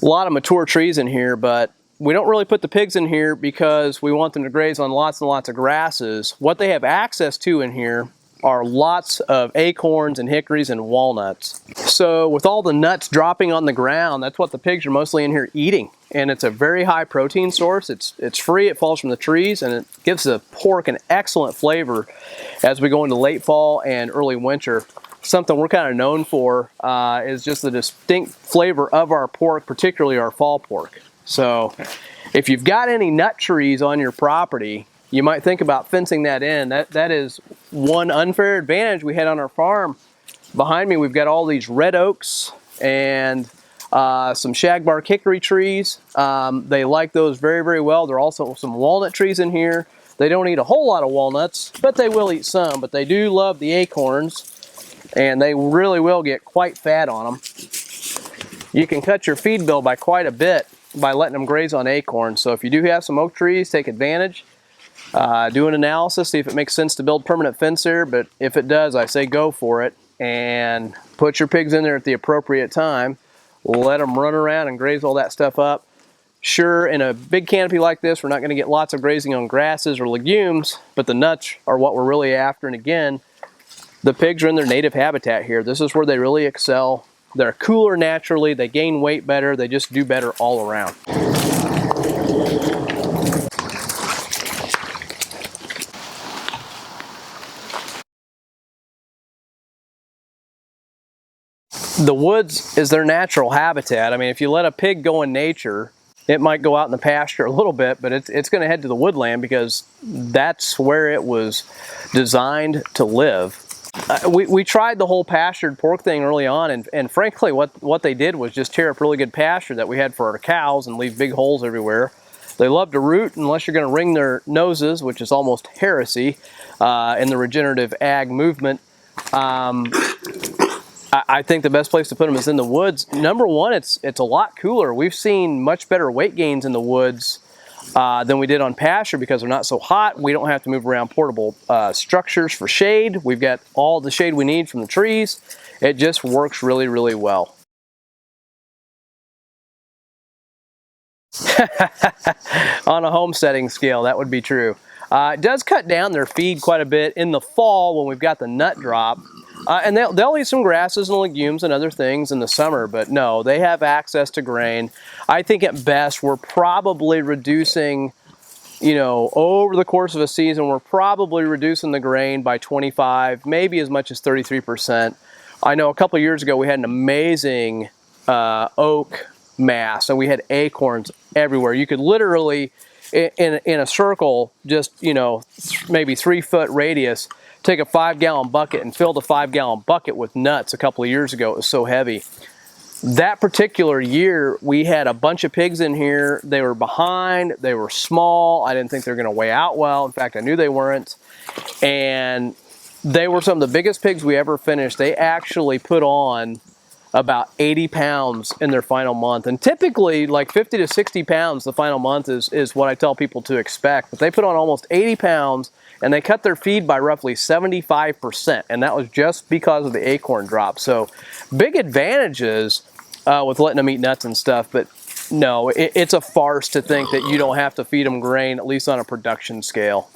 a lot of mature trees in here, but we don't really put the pigs in here because we want them to graze on lots and lots of grasses. What they have access to in here are lots of acorns and hickories and walnuts. So with all the nuts dropping on the ground, that's what the pigs are mostly in here eating. And it's a very high protein source. It's free, it falls from the trees, and it gives the pork an excellent flavor as we go into late fall and early winter. Something we're kind of known for is just the distinct flavor of our pork, particularly our fall pork. So if you've got any nut trees on your property, you might think about fencing that in. That is one unfair advantage we had on our farm. Behind me, we've got all these red oaks and some shagbark hickory trees. They like those very, very well. There are also some walnut trees in here. They don't eat a whole lot of walnuts, but they will eat some. But they do love the acorns, and they really will get quite fat on them. You can cut your feed bill by quite a bit by letting them graze on acorns. So if you do have some oak trees, take advantage. Do an analysis, see if it makes sense to build permanent fence there, but if it does, I say go for it and put your pigs in there at the appropriate time. Let them run around and graze all that stuff up. Sure, in a big canopy like this, we're not going to get lots of grazing on grasses or legumes, but the nuts are what we're really after. And again, the pigs are in their native habitat here. This is where they really excel. They're cooler naturally, they gain weight better, they just do better all around. The woods is their natural habitat. I mean, if you let a pig go in nature, it might go out in the pasture a little bit, but it's going to head to the woodland because that's where it was designed to live. We tried the whole pastured pork thing early on, and frankly, what they did was just tear up really good pasture that we had for our cows and leave big holes everywhere. They love to root unless you're going to wring their noses, which is almost heresy in the regenerative ag movement. I think the best place to put them is in the woods. Number one, it's a lot cooler. We've seen much better weight gains in the woods than we did on pasture because they're not so hot. We don't have to move around portable structures for shade. We've got all the shade we need from the trees. It just works really, really well. On a homesteading scale, that would be true. It does cut down their feed quite a bit in the fall when we've got the nut drop. And they'll eat some grasses and legumes and other things in the summer, but no, they have access to grain. I think at best we're probably reducing, over the course of a season, we're probably reducing the grain by 25, maybe as much as 33%. I know a couple of years ago we had an amazing oak mass, and we had acorns everywhere. You could literally, in a circle, just, maybe 3-foot radius, take a 5-gallon bucket and fill the 5-gallon bucket with nuts a couple of years ago. It was so heavy. That particular year, we had a bunch of pigs in here. They were behind, they were small. I didn't think they were gonna weigh out well. In fact, I knew they weren't. And they were some of the biggest pigs we ever finished. They actually put on about 80 pounds in their final month. And typically like 50 to 60 pounds the final month is what I tell people to expect. But they put on almost 80 pounds and they cut their feed by roughly 75%. And that was just because of the acorn drop. So big advantages with letting them eat nuts and stuff. But no, it's a farce to think that you don't have to feed them grain, at least on a production scale.